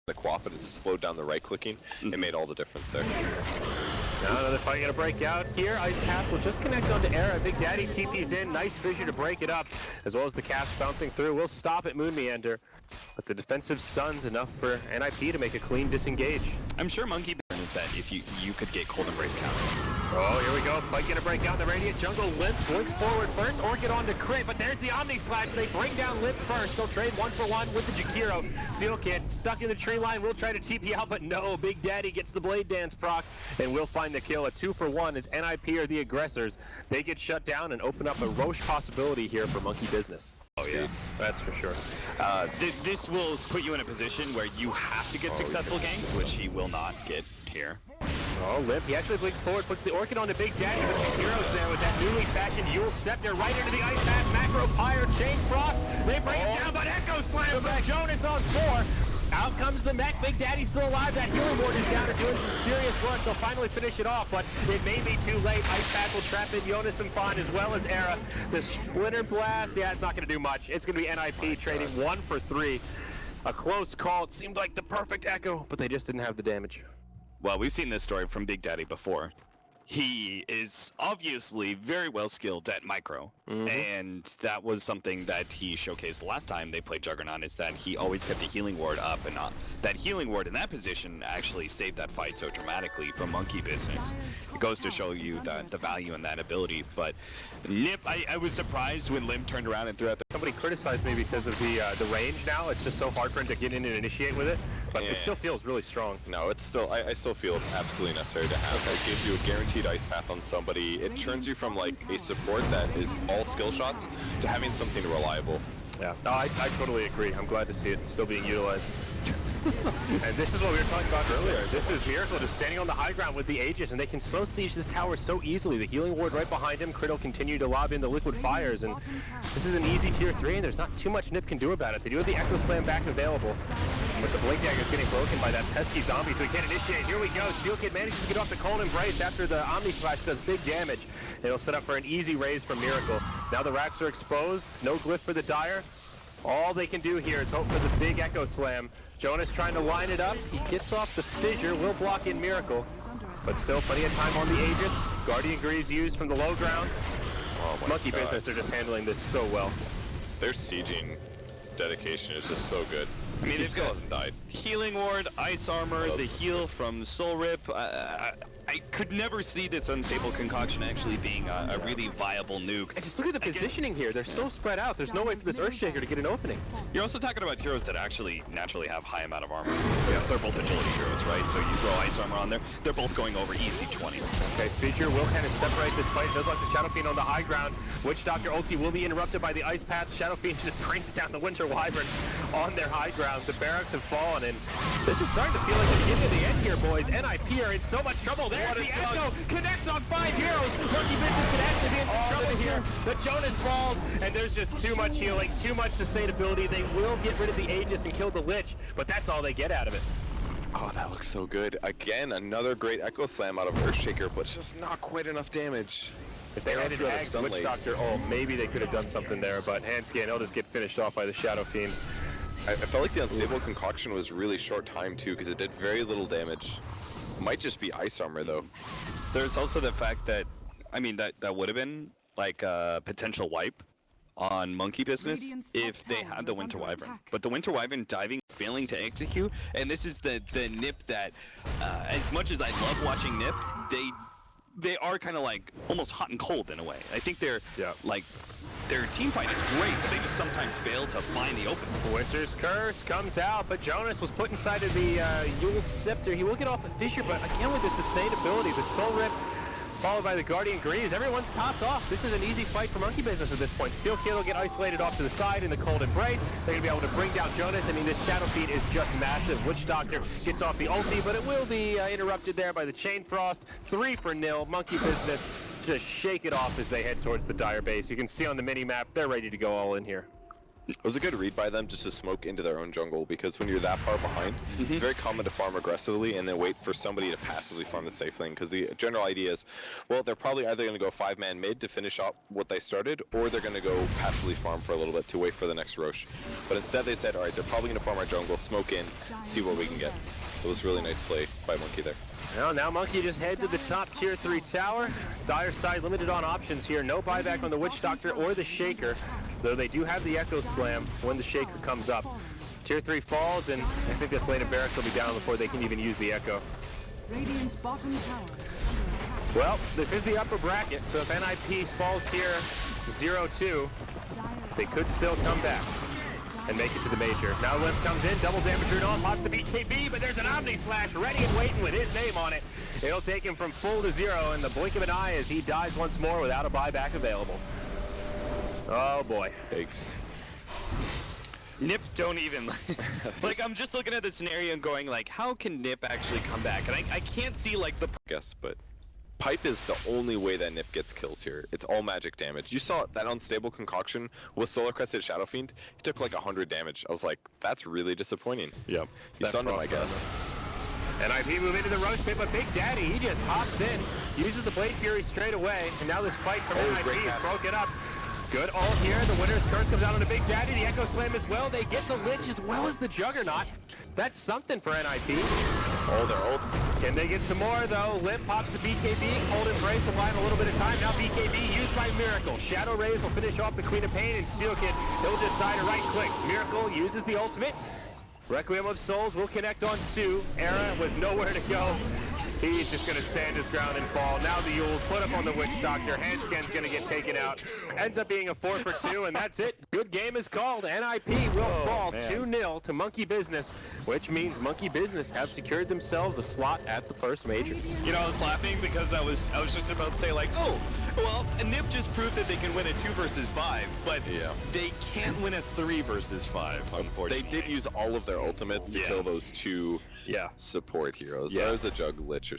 the quap, but it slowed down the right clicking. It made all the difference there. Now another fight gonna break out here. Ice Path will just connect onto Era. Big Daddy TP's in. Nice fissure to break it up, as well as the cast bouncing through. We'll stop at Moon Meander, but the defensive stun's enough for N.I.P to make a clean disengage. I'm sure Monkey is that if you could get Cold Embrace counter. Oh, here we go. Fight gonna break out. The Radiant Jungle. Limp blinks forward first, or get on to crit, but there's the Omni Slash. They bring down Limp first. They'll trade 1-for-1 with the Jakiro. Seal Kid stuck in the tree line. We'll try to TP out, but no. Big Daddy gets the Blade Dance proc, and we'll find the kill. A 2-for-1 as N.I.P are the aggressors. They get shut down and open up a Roche possibility here for Monkey Business. Oh yeah, that's for sure. This will put you in a position where you have to get successful ganks, which he will not get here. Oh, Limp, he actually blinks forward, puts the Orchid on to Big Daddy, but Shakiro's there with that newly fashioned Yule Scepter right into the Ice Path, Macro Pyre, Chain Frost, they bring it down, but Echo Slam from Jonas on 4. Out comes the mech, Big Daddy's still alive, that healing ward is down and doing some serious work, they'll finally finish it off, but it may be too late. Ice Path will trap in Jonas and Fawn as well as Era. The Splinter Blast, yeah, it's not going to do much. It's going to be N.I.P trading 1 for 3. A close call, it seemed like the perfect Echo, but they just didn't have the damage. Well, we've seen this story from Big Daddy before. He is obviously very well skilled at micro, and that was something that he showcased the last time they played Juggernaut, is that he always kept the healing ward up, and that healing ward in that position actually saved that fight so dramatically from Monkey Business. It goes to show you the value in that ability, but N.I.P, I was surprised when Lim turned around and threw out the... Somebody criticized me because of the range now. It's just so hard for him to get in and initiate with it, but it still feels really strong. No, it's still, I still feel it's absolutely necessary to have. It gives you a guaranteed ice path on somebody. It turns you from like a support that is all skill shots to having something reliable. Yeah, no, I totally agree. I'm glad to see it still being utilized. And this is what we were talking about earlier. This is Miracle just standing on the high ground with the Aegis, and they can slow siege this tower so easily. The healing ward right behind him. Crit will continue to lob in the liquid fires, and this is an easy tier 3, and there's not too much N.I.P can do about it. They do have the Echo Slam back available, but the Blink Dagger is getting broken by that pesky zombie, so he can't initiate. Here we go. Steel Kid manages to get off the Cold Embrace after the Omni Slash does big damage. It'll set up for an easy raise from Miracle. Now the racks are exposed. No glyph for the Dire. All they can do here is hope for the big Echo Slam. Jonas trying to line it up. He gets off the Fissure, will block in Miracle, but still plenty of time on the Aegis. Guardian Greaves used from the low ground. Monkey Business are just handling this so well. Their sieging dedication is just so good. I mean, he still hasn't died. Healing ward, ice armor, the heal from Soul Rip. I could never see this unstable concoction actually being a really viable nuke. And just look at the positioning here. They're so spread out. There's no way for this Earthshaker to get an opening. You're also talking about heroes that actually naturally have high amount of armor. Yeah, they're both agility heroes, right? So you throw ice armor on there, they're both going over easy 20. Okay, Fissure will kind of separate this fight. It does like the Shadow Fiend on the high ground. Witch Doctor ulti will be interrupted by the Ice Path. Shadow Fiend just brings down the Winter Wyvern on their high ground. The barracks have fallen, and this is starting to feel like the beginning of the end here, boys. N.I.P are in so much trouble. There's the Echo, connects on 5 heroes. Monkey Business could actually be in some trouble here. The Jonas falls, and there's just too much healing, too much sustainability. They will get rid of the Aegis and kill the Lich, but that's all they get out of it. Oh, that looks so good. Again, another great Echo Slam out of Earthshaker, but it's just not quite enough damage. If they had Hags and Witch Doctor, maybe they could have done something there, but Handscan, he'll just get finished off by the Shadow Fiend. I felt like the Unstable Concoction was really short time too, because it did very little damage. Might just be ice armor though. There's also the fact that, I mean, that would have been like a potential wipe on Monkey Business if they had the Winter Wyvern. But the Winter Wyvern diving, failing to execute, and this is the N.I.P that, as much as I love watching N.I.P, they are kind of like almost hot and cold in a way. I think they're like, their team fight is great, but they just sometimes fail to find the openings. Winter's Curse comes out, but Jonas was put inside of the Yule Scepter. He will get off the Fissure, but again with the sustainability, the Soul Rip, followed by the Guardian Greaves. Everyone's topped off. This is an easy fight for Monkey Business at this point. Seal Kid will get isolated off to the side in the Cold Embrace. They're going to be able to bring down Jonas. I mean, this Shadow Fiend is just massive. Witch Doctor gets off the ulti, but it will be interrupted there by the Chain Frost. 3-0. Monkey Business just shake it off as they head towards the Dire base. You can see on the mini-map, they're ready to go all in here. It was a good read by them just to smoke into their own jungle, because when you're that far behind, it's very common to farm aggressively and then wait for somebody to passively farm the safe lane, because the general idea is, well, they're probably either going to go 5-man mid to finish up what they started, or they're going to go passively farm for a little bit to wait for the next Roche. But instead they said, alright, they're probably going to farm our jungle, smoke in, see what we can get. It was really nice play by Monkey there. Well, now Monkey just head to the top tier 3 tower. Dire side limited on options here. No buyback on the Witch Doctor or the Shaker, though they do have the Echo Slam when the Shaker comes up. Tier 3 falls, and I think this lane of barracks will be down before they can even use the Echo. Radiant's bottom tower. Well, this is the upper bracket, so if N.I.P falls here 0-2, they could still come back and make it to the major. Now Limp comes in, double damage on, pops the BKB, but there's an Omni Slash ready and waiting with his name on it. It'll take him from full to 0 in the blink of an eye as he dies once more without a buyback available. Oh boy. Thanks. NIP don't even, like, I'm just looking at the scenario and going, like, how can NIP actually come back? And I can't see, like, the... Guess, but Pipe is the only way that NIP gets kills here. It's all magic damage. You saw that unstable concoction with Solar Crested Shadow Fiend. He took like 100 damage. I was like, that's really disappointing. Yep. You stunned him, I guess. N.I.P move into the Roche pit, but Big Daddy, he just hops in, uses the Blade Fury straight away, and now this fight from N.I.P is broken up. Good ult here, the Winter's Curse comes out on the Big Daddy, the Echo Slam as well, they get the Lich as well as the Juggernaut. That's something for N.I.P. All their ults. Can they get some more though? Limp pops the BKB, Cold Embrace will buy him a little bit of time, now BKB used by Miracle. Shadow Rays will finish off the Queen of Pain, and Steel Kid, he'll just die to right clicks. Miracle uses the ultimate. Requiem of Souls will connect on 2. Era with nowhere to go. He's just going to stand his ground and fall. Now the Yules put up on the Witch Doctor. Handscan's going to get taken out. Ends up being a 4 for 2, and that's it. Good game is called. N.I.P will fall 2-0 to Monkey Business, which means Monkey Business have secured themselves a slot at the first major. You know, I was laughing because I was just about to say, like, oh, well, NIP just proved that they can win a 2 versus 5, but they can't win a 3 versus 5, unfortunately. They did use all of their ultimates to kill those 2 support heroes. That was a Jug Lich